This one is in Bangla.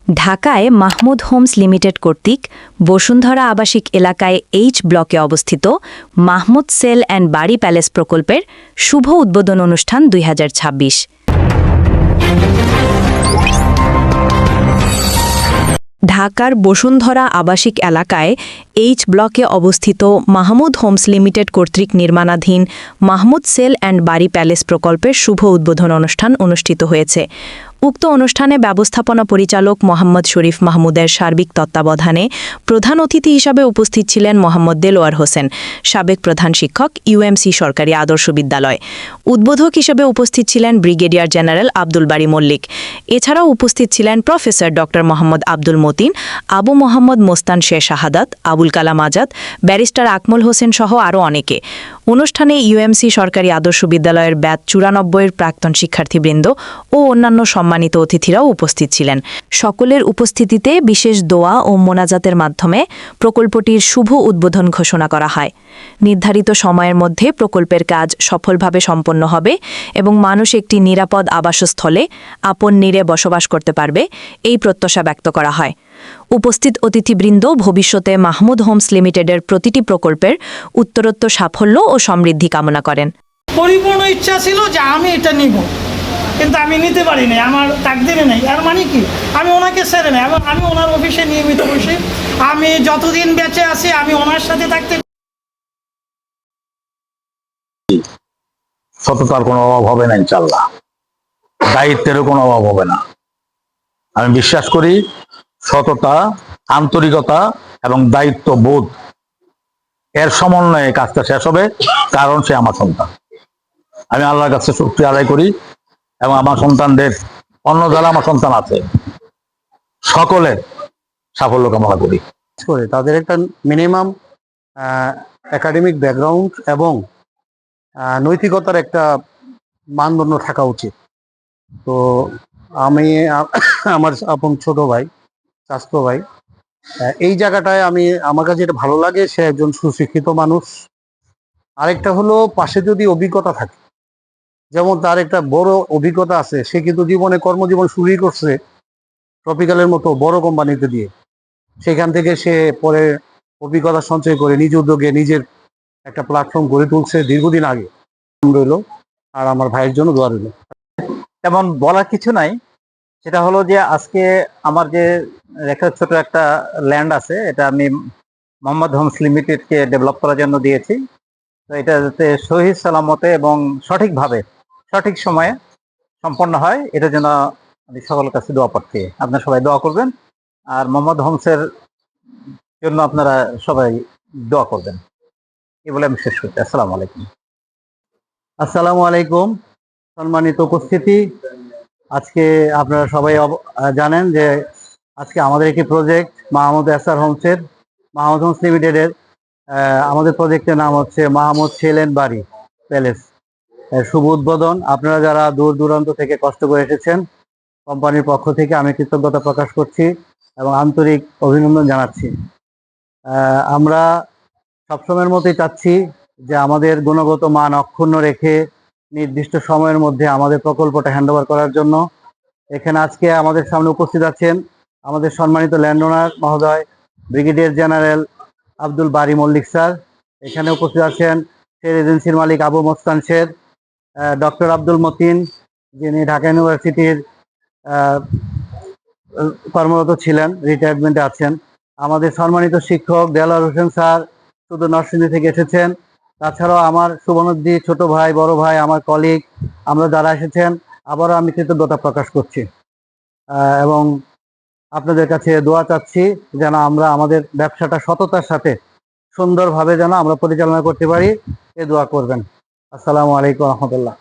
ঢাকায় মাহমুদ হোমস লিমিটেড কর্তৃক বসুন্ধরা আবাসিক এলাকায় এইচ ব্লকে অবস্থিত মাহমুদ সেল অ্যান্ড বাড়ি প্যালেস প্রকল্পের শুভ উদ্বোধন অনুষ্ঠান 2026। ঢাকার বসুন্ধরা আবাসিক এলাকায় এইচ ব্লকে অবস্থিত মাহমুদ হোমস লিমিটেড কর্তৃক নির্মাণাধীন মাহমুদ সেল অ্যান্ড বাড়ি প্যালেস প্রকল্পের শুভ উদ্বোধন অনুষ্ঠান অনুষ্ঠিত হয়েছে। উক্ত অনুষ্ঠানে ব্যবস্থাপনা পরিচালক মোহাম্মদ শরীফ মাহমুদের সার্বিক তত্ত্বাবধানে প্রধান অতিথি হিসাবে উপস্থিত ছিলেন মোহাম্মদ দেলোয়ার হোসেন, সাবেক প্রধান শিক্ষক, ইউএমসি সরকারি আদর্শ বিদ্যালয়। উদ্বোধক হিসেবে উপস্থিত ছিলেন ব্রিগেডিয়ার জেনারেল আব্দুল বারী মল্লিক। এছাড়াও উপস্থিত ছিলেন প্রফেসর ড মোহাম্মদ আব্দুল মতিন, আবু মোহাম্মদ মোস্তান শের শাহাদাত, আবুল কালাম আজাদ, ব্যারিস্টার আকমল হোসেন সহ আরও অনেকে। অনুষ্ঠানে ইউএমসি সরকারি আদর্শ বিদ্যালয়ের ব্যাচ 94-এর প্রাক্তন শিক্ষার্থীবৃন্দ ও অন্যান্য সম্মানিত অতিথিরাও উপস্থিত ছিলেন। সকলের উপস্থিতিতে বিশেষ দোয়া ও মোনাজাতের মাধ্যমে প্রকল্পটির শুভ উদ্বোধন ঘোষণা করা হয়। নির্ধারিত সময়ের মধ্যে প্রকল্পের কাজ সফলভাবে সম্পন্ন হবে এবং মানুষ একটি নিরাপদ আবাসস্থলে আপন নিরে বসবাস করতে পারবে, এই প্রত্যাশা ব্যক্ত করা হয়। উপস্থিত অতিথিবৃন্দ ভবিষ্যতে মাহমুদ হোমস লিমিটেডের প্রতিটি প্রকল্পের উত্তরোত্তর সাফল্য ও সমৃদ্ধি কামনা করেন। পরিপূর্ণ ইচ্ছা ছিল যে আমি এটা নিব, কিন্তু আমি নিতে পারি নাই, আমার তাকদিরে নেই। আর মানে কি, আমি ওনাকে ছেড়ে নেই এবং আমি ওনার অফিসে নিয়মিত বসি। আমি যতদিন বেঁচে আছি আমি ওনার সাথে থাকতে। সততার কোনো অভাব হবে না ইনশাল্লাহ, দায়িত্বেরও কোনো অভাব হবে না। আমি বিশ্বাস করি সততা, আন্তরিকতা এবং দায়িত্ব বোধ এর সমন্বয়ে কাজটা শেষ হবে, কারণ সে আমার সন্তান। আমি আল্লাহর কাছে শুকরিয়া আদায় করি এবং আমার সন্তানদের, অন্য যারা আমার সন্তান আছে সকলের সাফল্য কামনা করি। তাদের একটা মিনিমাম একাডেমিক ব্যাকগ্রাউন্ড এবং নৈতিকতার একটা মানদণ্ড থাকা উচিত। তো আমি আমার আপন ছোট ভাই, চাচাতো ভাই, এই জায়গাটায় আমার কাছে এটা ভালো লাগে। সে একজন সুশিক্ষিত মানুষ। আরেকটা হলো, পাশে যদি অভিজ্ঞতা থাকে, যেমন তার একটা বড় অভিজ্ঞতা আছে, সে কিন্তু জীবনে কর্মজীবন শুরুই করছে ট্রপিক্যালের মতো বড় কোম্পানিতে দিয়ে। সেখান থেকে সে পরে অভিজ্ঞতা সঞ্চয় করে নিজ উদ্যোগে নিজের একটা প্ল্যাটফর্ম গড়ে তুলছে দীর্ঘদিন আগে। রইল আর আমার ভাইয়ের জন্য দোয়া রইল। তেমন বলার কিছু নাই। সেটা হলো যে আজকে আমার যে ছোট একটা ল্যান্ড আছে, এটা আমি মোহাম্মদ হোমস লিমিটেডকে ডেভেলপ করার জন্য দিয়েছি। তো এটা যাতে সহিহ সালামতে এবং সঠিকভাবে সঠিক সময়ে সম্পন্ন হয়, এটার জন্য আমি সকলের কাছে দোয়া প্রার্থী। আপনারা সবাই দোয়া করবেন, আর মোহাম্মদ হোমসের জন্য আপনারা সবাই দোয়া করবেন। এই বলে আমি শেষ করছি। আসসালামু আলাইকুম। আসসালামু আলাইকুম। সম্মানিত উপস্থিতি, আজকে আপনারা সবাই জানেন যে আজকে আমাদের একটি প্রজেক্ট মাহমুদ হোমস লিমিটেডের আমাদের প্রজেক্টের নাম হচ্ছে মাহমুদ সেল অ্যান্ড বাড়ি প্যালেস শুভ উদ্বোধন। আপনারা যারা দূর দূরান্ত থেকে কষ্ট করে এসেছেন, কোম্পানির পক্ষ থেকে আমি কৃতজ্ঞতা প্রকাশ করছি এবং আন্তরিক অভিনন্দন জানাচ্ছি। আমরা সবসময়ের মতোই চাচ্ছি যে আমাদের গুণগত মান অক্ষুণ্ণ রেখে নির্দিষ্ট সময়ের মধ্যে আমাদের প্রকল্পটা হ্যান্ডওভার করার জন্য। এখানে আজকে আমাদের সামনে উপস্থিত আছেন আমাদের সম্মানিত ল্যান্ড ওনার মহোদয় ব্রিগেডিয়ার জেনারেল আব্দুল বারী মল্লিক স্যার। এখানে উপস্থিত আছেন শের এজেন্সির মালিক আবু মোস্তান শের, ডক্টর আব্দুল মতিন, যিনি ঢাকা ইউনিভার্সিটির কর্মরত ছিলেন, রিটায়ারমেন্টে আছেন। আমাদের সম্মানিত শিক্ষক দেলোয়ার হোসেন স্যার শুধু নরসিংদী থেকে এসেছেন। তাছাড়াও আমার শুভনদ্দি ছোট ভাই, বড় ভাই, আমার কলিগ, আমরা যারা এসেছেন, আবারও আমি কৃতজ্ঞতা প্রকাশ করছি এবং আপনাদের কাছে দোয়া চাচ্ছি যেন আমরা আমাদের ব্যবসাটা সততার সাথে সুন্দরভাবে যেন আমরা পরিচালনা করতে পারি, এ দোয়া করবেন। আসসালামু আলাইকুম রহমতুল্লাহ।